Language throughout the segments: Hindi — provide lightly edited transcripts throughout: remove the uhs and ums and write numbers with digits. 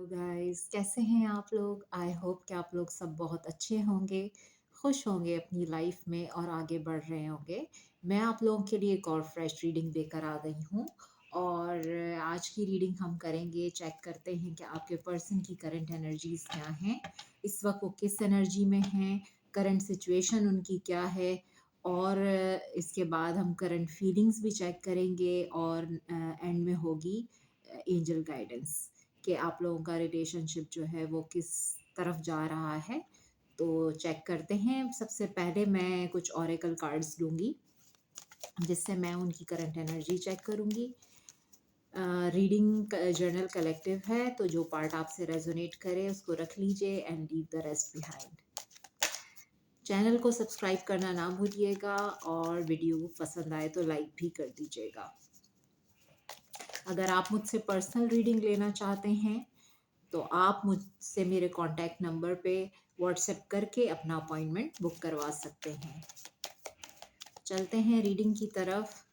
हेलो गाइस, कैसे हैं आप लोग? आई होप कि आप लोग सब बहुत अच्छे होंगे, खुश होंगे अपनी लाइफ में और आगे बढ़ रहे होंगे। मैं आप लोगों के लिए एक और फ्रेश रीडिंग लेकर आ गई हूँ और आज की रीडिंग हम करेंगे, चेक करते हैं कि आपके पर्सन की करंट एनर्जीज क्या हैं, इस वक्त वो किस एनर्जी में हैं, करंट सिचुएशन उनकी क्या है और इसके बाद हम करंट फीलिंग्स भी चेक करेंगे और एंड में होगी एंजल गाइडेंस कि आप लोगों का रिलेशनशिप जो है वो किस तरफ जा रहा है। तो चेक करते हैं। सबसे पहले मैं कुछ ओरेकल कार्ड्स लूँगी जिससे मैं उनकी करंट एनर्जी चेक करूँगी। रीडिंग जर्नल कलेक्टिव है, तो जो पार्ट आपसे रेजोनेट करे उसको रख लीजिए and leave the rest behind. Channel को सब्सक्राइब करना ना भूलिएगा और वीडियो पसंद आए तो लाइक भी कर दीजिएगा। अगर आप मुझसे पर्सनल रीडिंग लेना चाहते हैं तो आप मुझसे मेरे कॉन्टैक्ट नंबर पे व्हाट्सएप करके अपना अपॉइंटमेंट बुक करवा सकते हैं। चलते हैं रीडिंग की तरफ।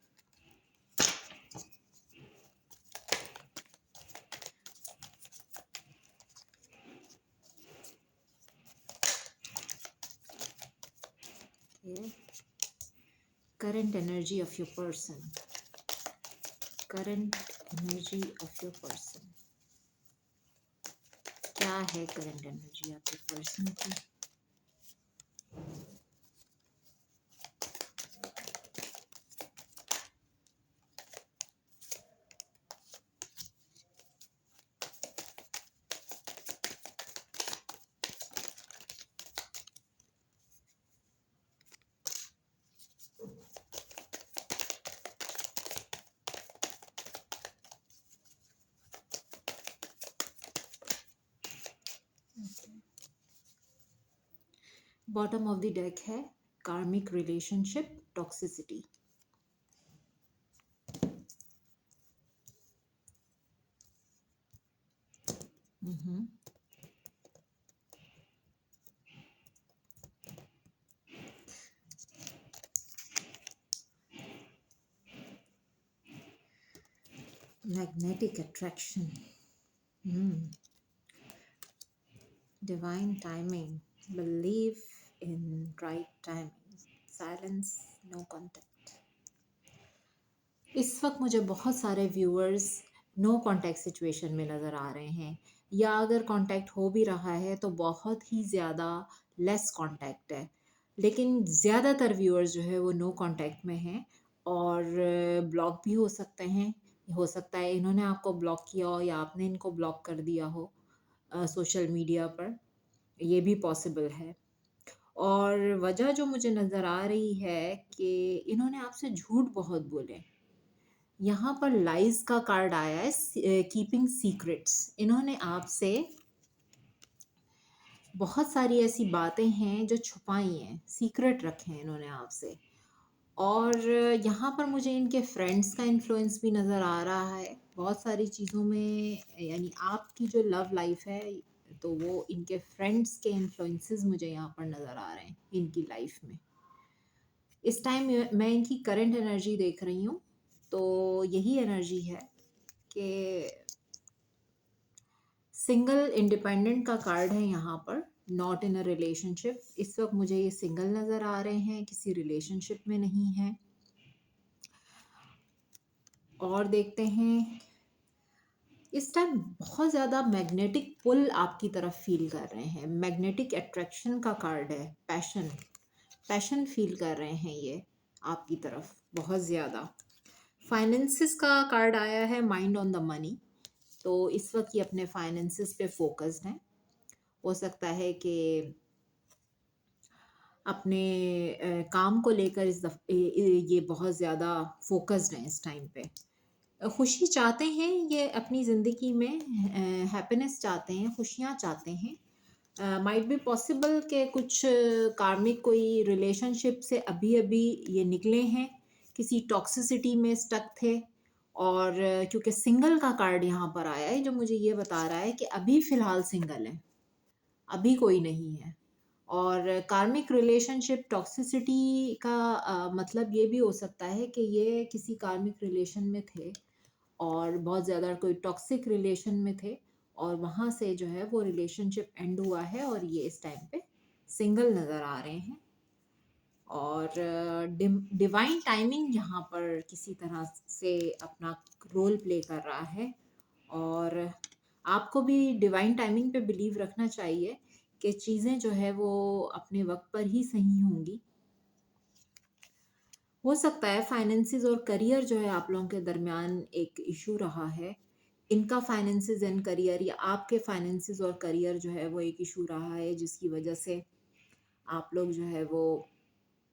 Current energy of your person. Current energy of your person क्या है? करंट एनर्जी आपके पर्सन की। बॉटम ऑफ द डेक है karmic relationship toxicity. Magnetic attraction, divine timing, believe in right timing, silence, no contact. इस वक्त मुझे बहुत सारे व्यूअर्स नो कांटेक्ट सिचुएशन में नज़र आ रहे हैं, या अगर कांटेक्ट हो भी रहा है तो बहुत ही ज़्यादा लेस कांटेक्ट है। लेकिन ज़्यादातर व्यूअर्स जो है वो नो कांटेक्ट में हैं और ब्लॉक भी हो सकते हैं। हो सकता है इन्होंने आपको ब्लॉक किया हो या आपने इनको ब्लॉक कर दिया हो सोशल मीडिया पर, ये भी पॉसिबल है। और वजह जो मुझे नज़र आ रही है कि इन्होंने आपसे झूठ बहुत बोले। यहाँ पर लाइज का कार्ड आया है, कीपिंग सीक्रेट्स। इन्होंने आपसे बहुत सारी ऐसी बातें हैं जो छुपाई हैं, सीक्रेट रखे हैं इन्होंने आपसे। और यहाँ पर मुझे इनके फ्रेंड्स का इन्फ्लुएंस भी नज़र आ रहा है बहुत सारी चीज़ों में। यानी आपकी जो लव लाइफ है तो वो इनके फ्रेंड्स के इन्फ्लुएंसेस मुझे यहाँ पर नज़र आ रहे हैं इनकी लाइफ में। इस टाइम मैं इनकी करंट एनर्जी देख रही हूँ तो यही एनर्जी है कि सिंगल इंडिपेंडेंट का कार्ड है यहाँ पर, नॉट इन अ रिलेशनशिप। इस वक्त मुझे ये सिंगल नज़र आ रहे हैं, किसी रिलेशनशिप में नहीं है। और देखते हैं, इस टाइम बहुत ज़्यादा मैग्नेटिक पुल आपकी तरफ फील कर रहे हैं। मैग्नेटिक अट्रैक्शन का कार्ड है, पैशन, पैशन फील कर रहे हैं ये आपकी तरफ बहुत ज़्यादा। फाइनेंसिस का कार्ड आया है, माइंड ऑन द मनी। तो इस वक्त ये अपने फाइनेंसिस पे फोकस्ड हैं। हो सकता है कि अपने काम को लेकर ये बहुत ज़्यादा फोकस्ड हैं इस टाइम पे। खुशी चाहते हैं ये अपनी ज़िंदगी में, हैप्पीनेस चाहते हैं, खुशियाँ चाहते हैं। माइट बी पॉसिबल कि कुछ कार्मिक कोई रिलेशनशिप से अभी अभी ये निकले हैं, किसी टॉक्सिसिटी में स्टक थे। और क्योंकि सिंगल का कार्ड यहाँ पर आया है जो मुझे ये बता रहा है कि अभी फ़िलहाल सिंगल हैं, अभी कोई नहीं है। और कार्मिक रिलेशनशिप टॉक्सिसिटी का मतलब ये भी हो सकता है कि ये किसी कार्मिक रिलेशन में थे और बहुत ज़्यादा कोई टॉक्सिक रिलेशन में थे और वहाँ से जो है वो रिलेशनशिप एंड हुआ है और ये इस टाइम पे सिंगल नज़र आ रहे हैं। और डिवाइन टाइमिंग यहाँ पर किसी तरह से अपना रोल प्ले कर रहा है। और आपको भी डिवाइन टाइमिंग पे बिलीव रखना चाहिए कि चीज़ें जो है वो अपने वक्त पर ही सही होंगी। हो सकता है फाइनेंसिस और करियर जो है आप लोगों के दरमियान एक इशू रहा है। इनका फाइनेंसिस एंड करियर या आपके फाइनेंसिस और करियर जो है वो एक इशू रहा है, जिसकी वजह से आप लोग जो है वो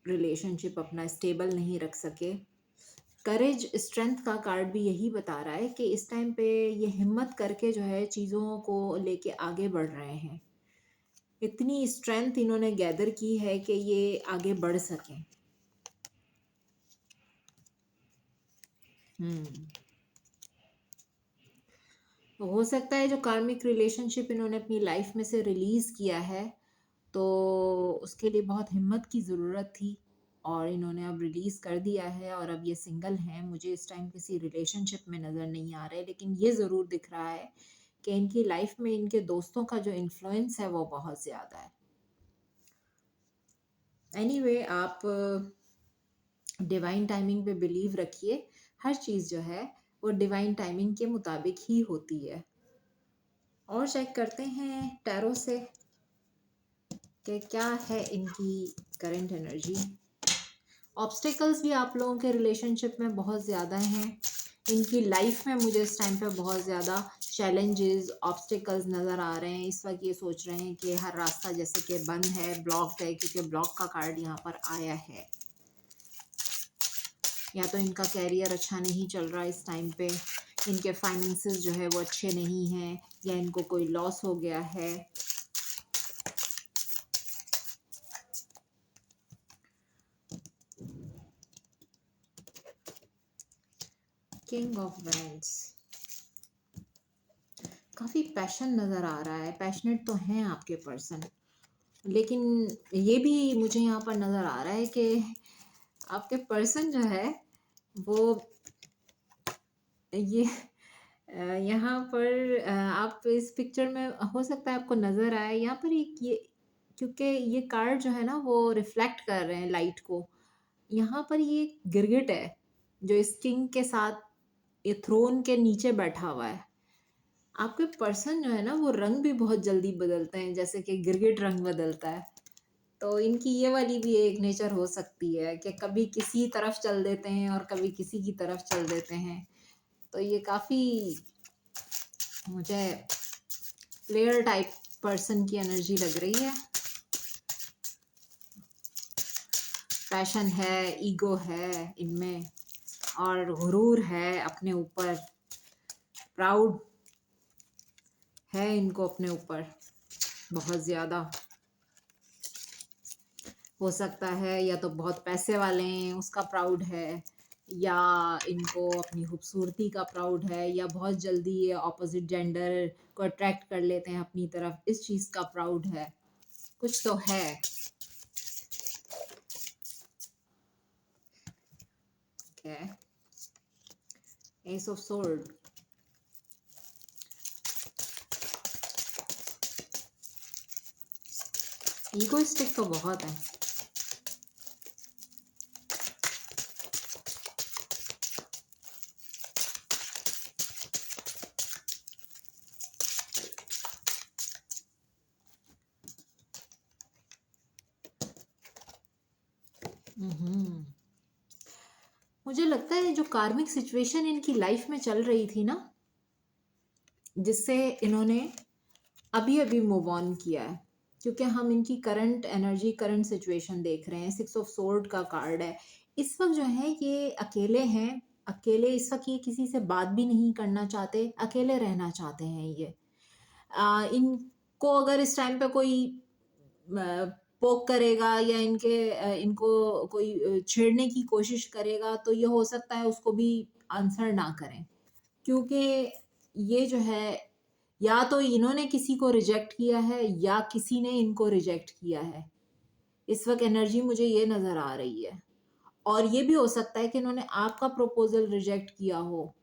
रिलेशनशिप अपना स्टेबल नहीं रख सके। करेज स्ट्रेंथ का कार्ड भी यही बता रहा है कि इस टाइम पे ये हिम्मत करके जो है चीज़ों को लेके आगे बढ़ रहे हैं। इतनी स्ट्रेंथ इन्होंने गैदर की है कि ये आगे बढ़ सकें। हम्म तो हो सकता है जो कार्मिक रिलेशनशिप इन्होंने अपनी लाइफ में से रिलीज किया है, तो उसके लिए बहुत हिम्मत की ज़रूरत थी और इन्होंने अब रिलीज कर दिया है और अब ये सिंगल हैं। मुझे इस टाइम किसी रिलेशनशिप में नज़र नहीं आ रहे, लेकिन ये ज़रूर दिख रहा है कि इनकी लाइफ में इनके दोस्तों का जो इन्फ्लुएंस है वो बहुत ज़्यादा है। एनीवे, आप डिवाइन टाइमिंग पे बिलीव रखिए। हर चीज़ जो है वो डिवाइन टाइमिंग के मुताबिक ही होती है। और चेक करते हैं टैरो से कि क्या है इनकी करंट एनर्जी। ऑब्स्टिकल्स भी आप लोगों के रिलेशनशिप में बहुत ज़्यादा हैं। इनकी लाइफ में मुझे इस टाइम पे बहुत ज़्यादा चैलेंजेस, ऑब्स्टिकल्स नज़र आ रहे हैं। इस वक्त ये सोच रहे हैं कि हर रास्ता जैसे कि बंद है, ब्लॉक्ड है, क्योंकि ब्लॉक का कार्ड यहाँ पर आया है। या तो इनका कैरियर अच्छा नहीं चल रहा इस टाइम पे, इनके फाइनेंसेस जो है वो अच्छे नहीं हैं, या इनको कोई लॉस हो गया है। किंग ऑफ वैंड्स, काफ़ी पैशन नज़र आ रहा है। पैशनेट तो हैं आपके पर्सन, लेकिन ये भी मुझे यहाँ पर नज़र आ रहा है कि आपके पर्सन जो है वो ये यहाँ पर आप इस पिक्चर में हो सकता है आपको नज़र आए यहाँ पर एक ये, क्योंकि ये कार्ड जो है ना वो रिफ्लेक्ट कर रहे हैं लाइट को। यहाँ पर ये गिरगिट है जो इस किंग के साथ ये थ्रोन के नीचे बैठा हुआ है। आपके पर्सन जो है ना वो रंग भी बहुत जल्दी बदलते हैं, जैसे कि गिरगिट रंग बदलता है। तो इनकी ये वाली भी एक नेचर हो सकती है कि कभी किसी तरफ चल देते हैं और कभी किसी की तरफ चल देते हैं। तो ये काफ़ी मुझे प्लेयर टाइप पर्सन की एनर्जी लग रही है। पैशन है, ईगो है इनमें, और गुरूर है अपने ऊपर, प्राउड है इनको अपने ऊपर बहुत ज़्यादा। हो सकता है या तो बहुत पैसे वाले हैं उसका प्राउड है, या इनको अपनी खूबसूरती का प्राउड है, या बहुत जल्दी ये ऑपोजिट जेंडर को अट्रैक्ट कर लेते हैं अपनी तरफ, इस चीज़ का प्राउड है। कुछ तो है। Okay, S of sword, egoistic तो बहुत है। हम्म मुझे लगता है जो कार्मिक सिचुएशन इनकी लाइफ में चल रही थी ना, जिससे इन्होंने अभी अभी मूव ऑन किया है, क्योंकि हम इनकी करंट एनर्जी, करंट सिचुएशन देख रहे हैं। 6 ऑफ सोर्ड का कार्ड है। इस वक्त जो है ये अकेले हैं। अकेले इस वक्त ये किसी से बात भी नहीं करना चाहते, अकेले रहना चाहते हैं ये। इनको अगर इस टाइम पे कोई पोक करेगा या इनको कोई छेड़ने की कोशिश करेगा, तो ये हो सकता है उसको भी आंसर ना करें, क्योंकि ये जो है या तो इन्होंने किसी को रिजेक्ट किया है या किसी ने इनको रिजेक्ट किया है। इस वक्त एनर्जी मुझे ये नज़र आ रही है। और ये भी हो सकता है कि इन्होंने आपका प्रपोजल रिजेक्ट किया हो।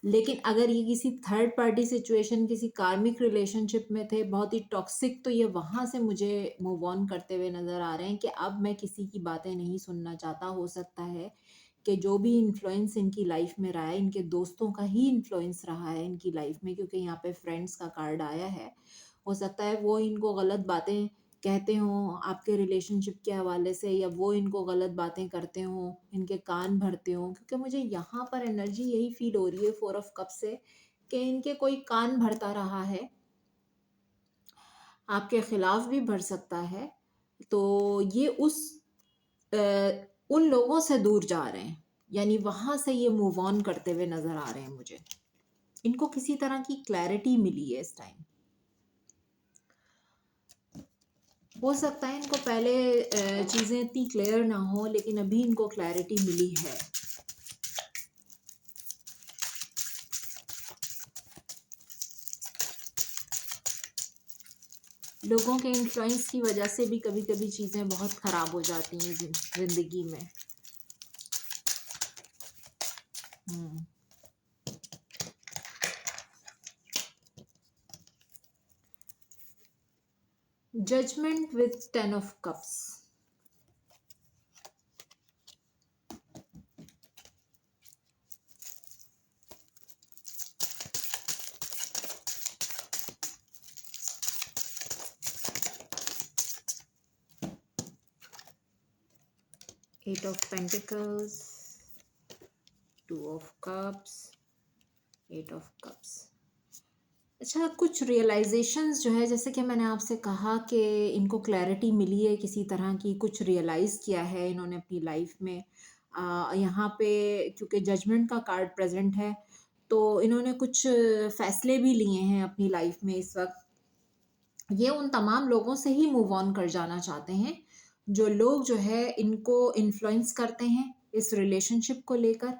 लेकिन अगर ये किसी थर्ड पार्टी सिचुएशन, किसी कार्मिक रिलेशनशिप में थे, बहुत ही टॉक्सिक, तो ये वहाँ से मुझे मूव ऑन करते हुए नज़र आ रहे हैं कि अब मैं किसी की बातें नहीं सुनना चाहता। हो सकता है कि जो भी इन्फ्लुएंस इनकी लाइफ में रहा है, इनके दोस्तों का ही इन्फ्लुएंस रहा है इनकी लाइफ में, क्योंकि यहाँ पे फ्रेंड्स का कार्ड आया है। हो सकता है वो इनको गलत बातें कहते हों आपके रिलेशनशिप के हवाले से, या वो इनको गलत बातें करते हों, इनके कान भरते हों, क्योंकि मुझे यहाँ पर एनर्जी यही फील हो रही है 4 ऑफ कप से, कि इनके कोई कान भरता रहा है, आपके खिलाफ भी भर सकता है। तो ये अ, उन लोगों से दूर जा रहे हैं, यानी वहां से ये मूव ऑन करते हुए नजर आ रहे हैं मुझे। इनको किसी तरह की क्लैरिटी मिली है इस टाइम। हो सकता है इनको पहले चीज़ें इतनी क्लियर ना हो, लेकिन अभी इनको क्लैरिटी मिली है। लोगों के इन्फ्लुएंस की वजह से भी कभी कभी चीज़ें बहुत ख़राब हो जाती हैं ज़िंदगी में। Judgement with 10 of cups. 8 of pentacles, 2 of cups, 8 of cups. अच्छा, कुछ रियलाइजेशंस जो है, जैसे कि मैंने आपसे कहा कि इनको क्लैरिटी मिली है किसी तरह की, कुछ रियलाइज़ किया है इन्होंने अपनी लाइफ में। यहाँ पे क्योंकि जजमेंट का कार्ड प्रेजेंट है, तो इन्होंने कुछ फैसले भी लिए हैं अपनी लाइफ में इस वक्त। ये उन तमाम लोगों से ही मूव ऑन कर जाना चाहते हैं, जो लोग जो है इनको इन्फ्लुएंस करते हैं इस रिलेशनशिप को लेकर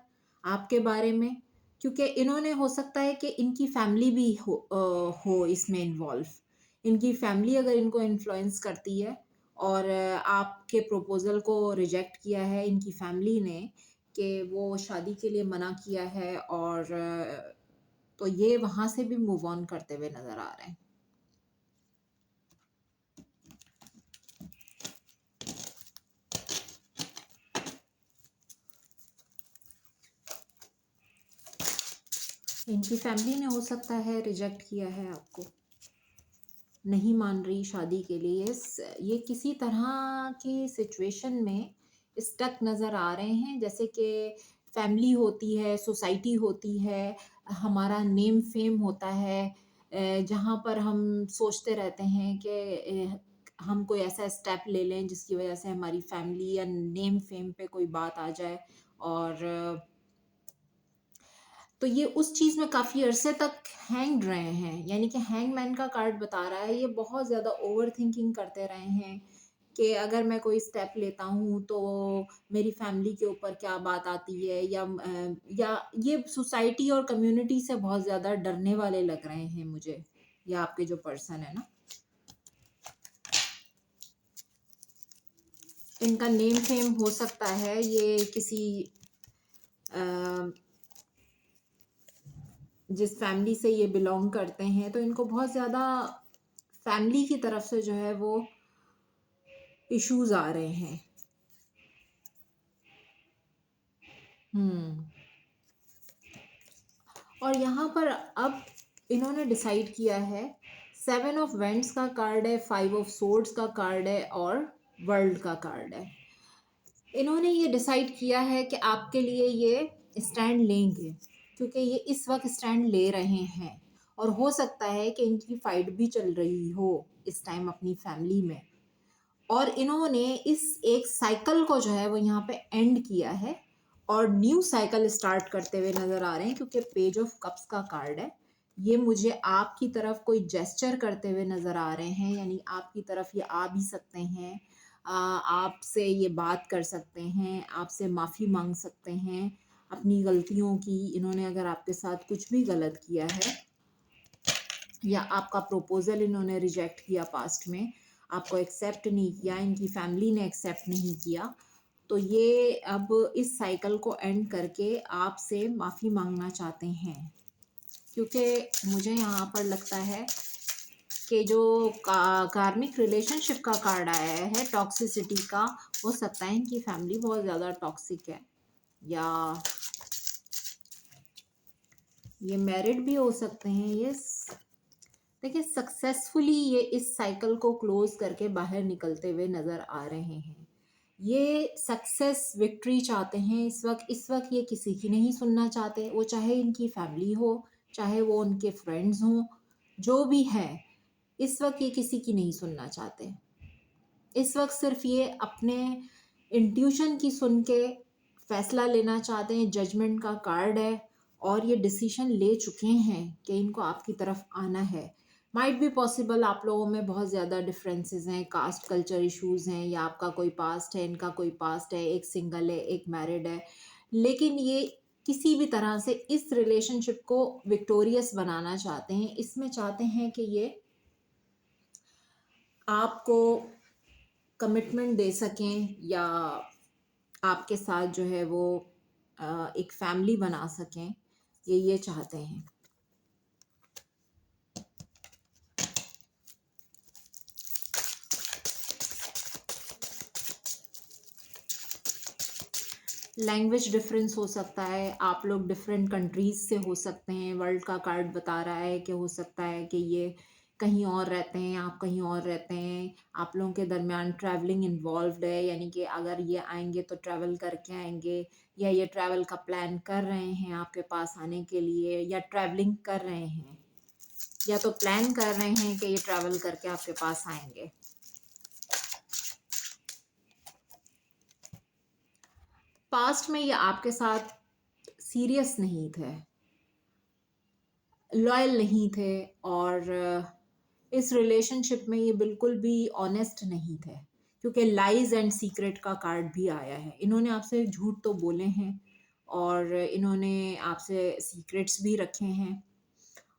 आपके बारे में, क्योंकि इन्होंने, हो सकता है कि इनकी फैमिली भी हो इसमें इन्वॉल्व। इनकी फैमिली अगर इनको इन्फ्लुएंस करती है और आपके प्रपोजल को रिजेक्ट किया है इनकी फैमिली ने, कि वो शादी के लिए मना किया है, और तो ये वहाँ से भी मूव ऑन करते हुए नज़र आ रहे हैं। इनकी फैमिली ने, हो सकता है, रिजेक्ट किया है आपको, नहीं मान रही शादी के लिए। ये किसी तरह की सिचुएशन में स्टक नज़र आ रहे हैं, जैसे कि फैमिली होती है, सोसाइटी होती है, हमारा नेम फेम होता है, जहाँ पर हम सोचते रहते हैं कि हम कोई ऐसा स्टेप ले लें जिसकी वजह से हमारी फैमिली या नेम फेम पे कोई बात आ जाए, और तो ये उस चीज़ में काफ़ी अरसे तक हैंग रहे हैं। यानी कि हैंगमैन का कार्ड बता रहा है, ये बहुत ज़्यादा ओवरथिंकिंग करते रहे हैं कि अगर मैं कोई स्टेप लेता हूँ तो मेरी फैमिली के ऊपर क्या बात आती है, या ये सोसाइटी और कम्युनिटी से बहुत ज़्यादा डरने वाले लग रहे हैं मुझे, या आपके जो पर्सन है ना। इनका नेम फेम हो सकता है, ये किसी जिस फैमिली से ये बिलोंग करते हैं, तो इनको बहुत ज़्यादा फैमिली की तरफ से जो है वो इश्यूज आ रहे हैं। हम्म और यहाँ पर अब इन्होंने डिसाइड किया है, 7 ऑफ वेंट्स का कार्ड है, 5 ऑफ सोर्ड्स का कार्ड है, और वर्ल्ड का कार्ड है। इन्होंने ये डिसाइड किया है कि आपके लिए ये स्टैंड लेंगे, क्योंकि ये इस वक्त स्टैंड ले रहे हैं, और हो सकता है कि इनकी फाइट भी चल रही हो इस टाइम अपनी फैमिली में, और इन्होंने इस एक साइकिल को जो है वो यहाँ पे एंड किया है, और न्यू साइकिल स्टार्ट करते हुए नजर आ रहे हैं, क्योंकि पेज ऑफ कप्स का कार्ड है। ये मुझे आपकी तरफ कोई जेस्चर करते हुए नजर आ रहे हैं, यानी आपकी तरफ ये आ भी सकते हैं, आपसे ये बात कर सकते हैं, आपसे माफ़ी मांग सकते हैं अपनी गलतियों की। इन्होंने अगर आपके साथ कुछ भी गलत किया है, या आपका प्रपोजल इन्होंने रिजेक्ट किया पास्ट में, आपको एक्सेप्ट नहीं किया, इनकी फैमिली ने एक्सेप्ट नहीं किया, तो ये अब इस साइकिल को एंड करके आपसे माफ़ी माँगना चाहते हैं। क्योंकि मुझे यहाँ पर लगता है कि जो कार्मिक रिलेशनशिप का कार्ड आया है टॉक्सिसिटी का, हो सकता है इनकी फैमिली बहुत ज़्यादा टॉक्सिक है, या ये मैरिड भी हो सकते हैं। ये देखिए सक्सेसफुली ये इस साइकिल को क्लोज करके बाहर निकलते हुए नज़र आ रहे हैं। ये सक्सेस विक्ट्री चाहते हैं इस वक्त ये किसी की नहीं सुनना चाहते, वो चाहे इनकी फैमिली हो, चाहे वो उनके फ्रेंड्स हों, जो भी है, इस वक्त ये किसी की नहीं सुनना चाहते। इस वक्त सिर्फ ये अपने इंट्यूशन की सुन के फैसला लेना चाहते हैं। जजमेंट का कार्ड है और ये डिसीजन ले चुके हैं कि इनको आपकी तरफ आना है। माइट बी पॉसिबल आप लोगों में बहुत ज़्यादा डिफरेंसेस हैं, कास्ट कल्चर इश्यूज हैं, या आपका कोई पास्ट है, इनका कोई पास्ट है, एक सिंगल है, एक मैरिड है, लेकिन ये किसी भी तरह से इस रिलेशनशिप को विक्टोरियस बनाना चाहते हैं। इसमें चाहते हैं कि ये आपको कमिटमेंट दे सकें, या आपके साथ जो है वो एक फैमिली बना सकें, ये चाहते हैं। लैंग्वेज डिफरेंस हो सकता है, आप लोग डिफरेंट कंट्रीज से हो सकते हैं। वर्ल्ड का कार्ड बता रहा है कि हो सकता है कि ये कहीं और रहते हैं, आप कहीं और रहते हैं। आप लोगों के दरमियान ट्रैवलिंग इन्वॉल्व्ड है, यानी कि अगर ये आएंगे तो ट्रैवल करके आएंगे, या ये ट्रैवल का प्लान कर रहे हैं आपके पास आने के लिए, या ट्रैवलिंग कर रहे हैं, या तो प्लान कर रहे हैं कि ये ट्रैवल करके आपके पास आएंगे। पास्ट में ये आपके साथ सीरियस नहीं थे, लॉयल नहीं थे, और इस रिलेशनशिप में ये बिल्कुल भी ऑनेस्ट नहीं थे, क्योंकि लाइज एंड सीक्रेट का कार्ड भी आया है। इन्होंने आपसे झूठ तो बोले हैं, और इन्होंने आपसे सीक्रेट्स भी रखे हैं,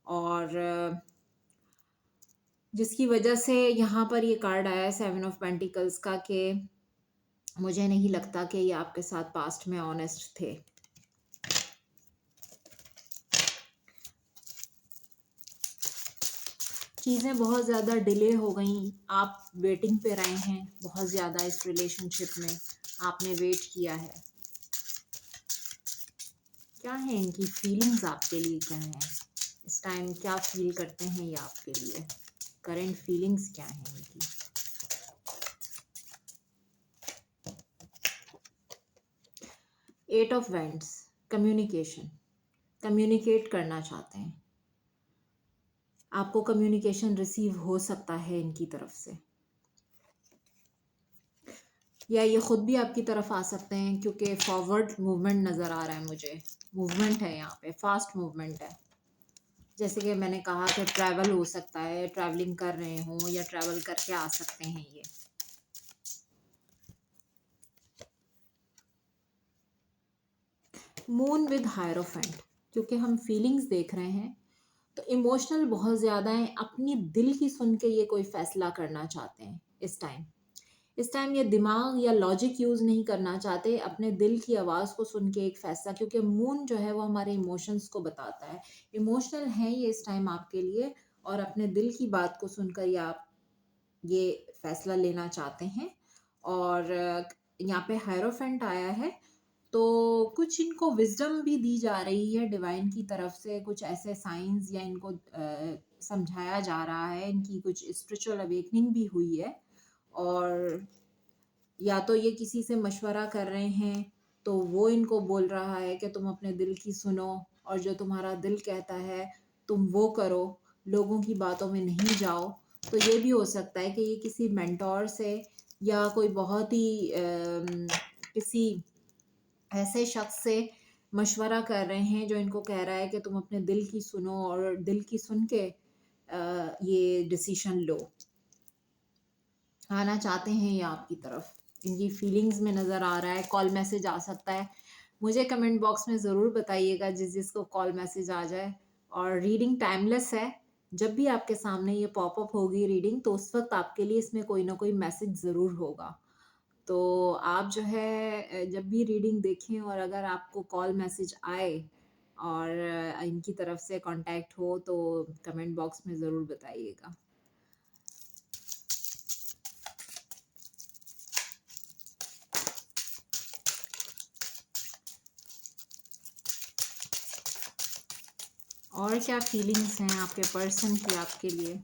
और जिसकी वजह से यहाँ पर ये कार्ड आया है 7 ऑफ पेंटिकल्स का, कि मुझे नहीं लगता कि ये आपके साथ पास्ट में ऑनेस्ट थे। चीज़ें बहुत ज़्यादा डिले हो गई, आप वेटिंग पे रहे हैं बहुत ज़्यादा इस रिलेशनशिप में, आपने वेट किया है। क्या है इनकी फीलिंग्स आपके लिए, क्या है इस टाइम, क्या फील करते हैं ये आपके लिए, करंट फीलिंग्स क्या है इनकी। Eight of wands, communication, communicate करना चाहते हैं। आपको कम्युनिकेशन रिसीव हो सकता है इनकी तरफ से, या ये खुद भी आपकी तरफ आ सकते हैं, क्योंकि फॉरवर्ड मूवमेंट नज़र आ रहा है मुझे। मूवमेंट है यहाँ पे, फास्ट मूवमेंट है। जैसे कि मैंने कहा कि ट्रैवल हो सकता है, ट्रैवलिंग कर रहे हों, या ट्रैवल करके आ सकते हैं ये। मून विद हायरोफेंट, क्योंकि हम फीलिंग्स देख रहे हैं तो इमोशनल बहुत ज़्यादा है। अपनी दिल की सुन के ये कोई फैसला करना चाहते हैं इस टाइम ये दिमाग या लॉजिक यूज़ नहीं करना चाहते, अपने दिल की आवाज़ को सुन के एक फ़ैसला, क्योंकि मून जो है वो हमारे इमोशंस को बताता है। इमोशनल हैं ये इस टाइम आपके लिए, और अपने दिल की बात को सुनकर ये आप ये फ़ैसला लेना चाहते हैं। और यहाँ पे हायरोफेंट आया है, तो कुछ इनको विज़डम भी दी जा रही है डिवाइन की तरफ से, कुछ ऐसे साइंस, या इनको समझाया जा रहा है, इनकी कुछ स्पिरिचुअल अवेकनिंग भी हुई है। और या तो ये किसी से मशवरा कर रहे हैं, तो वो इनको बोल रहा है कि तुम अपने दिल की सुनो, और जो तुम्हारा दिल कहता है तुम वो करो, लोगों की बातों में नहीं जाओ। तो ये भी हो सकता है कि ये किसी मेंटोर से, या कोई बहुत ही किसी ऐसे शख्स से मशवरा कर रहे हैं जो इनको कह रहा है कि तुम अपने दिल की सुनो, और दिल की सुन के ये डिसीजन लो। आना चाहते हैं ये आपकी तरफ, इनकी फीलिंग्स में नज़र आ रहा है। कॉल मैसेज आ सकता है, मुझे कमेंट बॉक्स में ज़रूर बताइएगा जिसको कॉल मैसेज आ जाए। और रीडिंग टाइमलेस है, जब भी आपके सामने ये पॉपअप होगी रीडिंग, तो उस वक्त आपके लिए इसमें कोई ना कोई मैसेज ज़रूर होगा। तो आप जो है जब भी रीडिंग देखें और अगर आपको कॉल मैसेज आए और इनकी तरफ से कांटेक्ट हो तो कमेंट बॉक्स में ज़रूर बताइएगा। और क्या फीलिंग्स हैं आपके पर्सन की आपके लिए?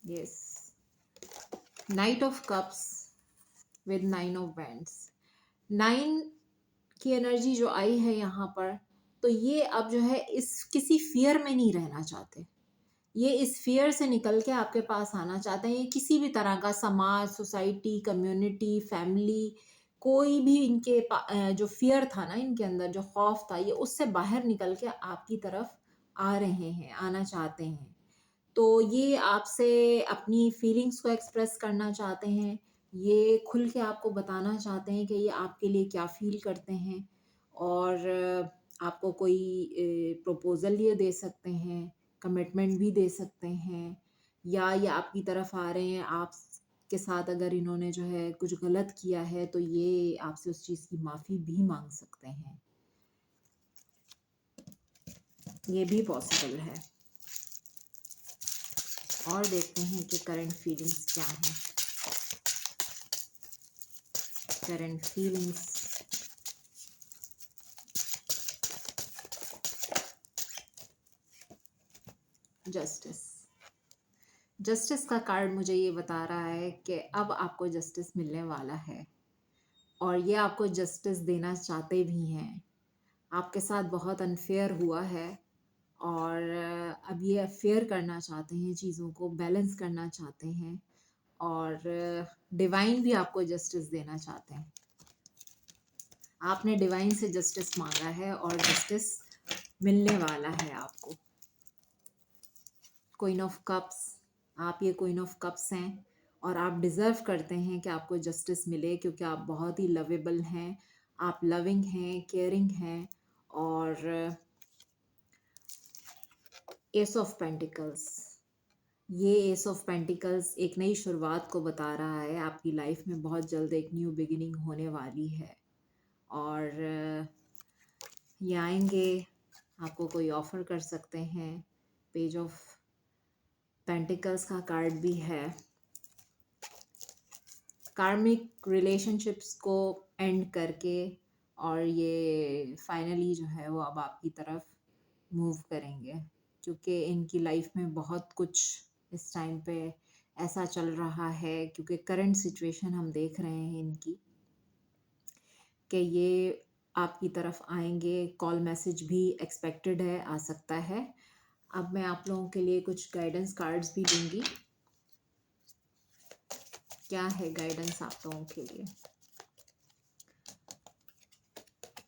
Yes, night of cups with 9 of wands. 9 की एनर्जी जो आई है यहाँ पर, तो ये अब जो है इस किसी फियर में नहीं रहना चाहते। ये इस फियर से निकल के आपके पास आना चाहते हैं। ये किसी भी तरह का समाज, सोसाइटी, कम्युनिटी, फैमिली, कोई भी जो फियर था ना इनके अंदर, जो खौफ था, ये उससे बाहर निकल के आपकी तरफ आ रहे हैं, आना चाहते हैं। तो ये आपसे अपनी फीलिंग्स को एक्सप्रेस करना चाहते हैं। ये खुल के आपको बताना चाहते हैं कि ये आपके लिए क्या फ़ील करते हैं और आपको कोई प्रपोज़ल ये दे सकते हैं, कमिटमेंट भी दे सकते हैं या ये आपकी तरफ आ रहे हैं, आपके साथ अगर इन्होंने जो है कुछ गलत किया है, तो ये आपसे उस चीज़ की माफ़ी भी माँग सकते हैं। ये भी पॉसिबल है। और देखते हैं कि करंट फीलिंग्स क्या हैं। Current feelings, justice. जस्टिस का कार्ड मुझे ये बता रहा है कि अब आपको जस्टिस मिलने वाला है और ये आपको जस्टिस देना चाहते भी हैं। आपके साथ बहुत अनफेयर हुआ है और अब ये फेयर करना चाहते हैं, चीज़ों को बैलेंस करना चाहते हैं और डिवाइन भी आपको जस्टिस देना चाहते हैं। आपने डिवाइन से जस्टिस मांगा है और जस्टिस मिलने वाला है आपको। क्वीन ऑफ कप्स, आप ये क्वीन ऑफ कप्स हैं और आप डिज़र्व करते हैं कि आपको जस्टिस मिले क्योंकि आप बहुत ही लवेबल हैं, आप लविंग हैं, केयरिंग हैं और एस ऑफ पेंटिकल्स, ये एस ऑफ पेंटिकल्स एक नई शुरुआत को बता रहा है। आपकी लाइफ में बहुत जल्द एक न्यू बिगिनिंग होने वाली है और ये आएंगे, आपको कोई ऑफर कर सकते हैं। पेज ऑफ पेंटिकल्स का कार्ड भी है। कार्मिक रिलेशनशिप्स को एंड करके और ये फाइनली जो है वो अब आपकी तरफ मूव करेंगे क्योंकि इनकी लाइफ में बहुत कुछ इस टाइम पे ऐसा चल रहा है क्योंकि करंट सिचुएशन हम देख रहे हैं इनकी कि ये आपकी तरफ आएंगे। कॉल मैसेज भी एक्सपेक्टेड है, आ सकता है। अब मैं आप लोगों के लिए कुछ गाइडेंस कार्ड्स भी दूंगी। क्या है गाइडेंस आप लोगों के लिए?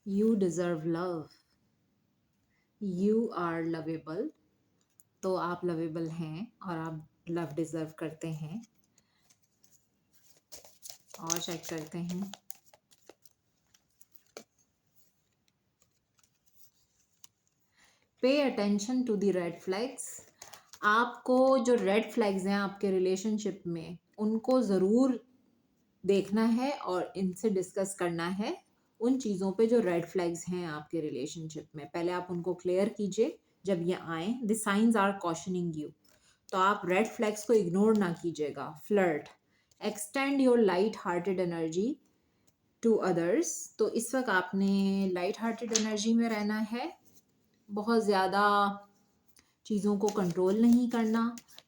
You deserve love, you are lovable. तो आप लवेबल हैं और आप लव डिज़र्व करते हैं। और चेक करते हैं। Pay attention to the red flags. आपको जो रेड फ्लैग्स हैं आपके रिलेशनशिप में, उनको ज़रूर देखना है और इनसे डिस्कस करना है। उन चीज़ों पे जो रेड फ्लैग्स हैं आपके रिलेशनशिप में, पहले आप उनको क्लियर कीजिए। जब ये आए, the signs are cautioning you, तो आप रेड फ्लैग्स को इग्नोर ना कीजिएगा। Flirt, extend your light hearted energy to others. तो इस वक्त आपने लाइट हार्टेड एनर्जी में रहना है, बहुत ज़्यादा चीज़ों को कंट्रोल नहीं करना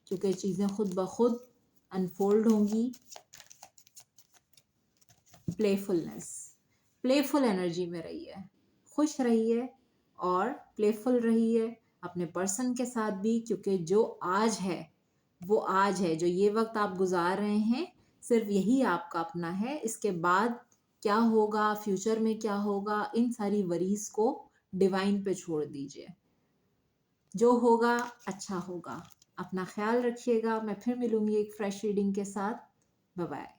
क्योंकि चीज़ें खुद ब खुद अनफोल्ड होंगी। प्लेफुलनेस, प्लेफुल एनर्जी में रहिए, खुश रहिए और प्लेफुल रहिए अपने पर्सन के साथ भी क्योंकि जो आज है वो आज है। जो ये वक्त आप गुजार रहे हैं सिर्फ यही आपका अपना है। इसके बाद क्या होगा, फ्यूचर में क्या होगा, इन सारी वरीज को डिवाइन पे छोड़ दीजिए। जो होगा अच्छा होगा। अपना ख्याल रखिएगा। मैं फिर मिलूंगी एक फ्रेश रीडिंग के साथ। Bye bye.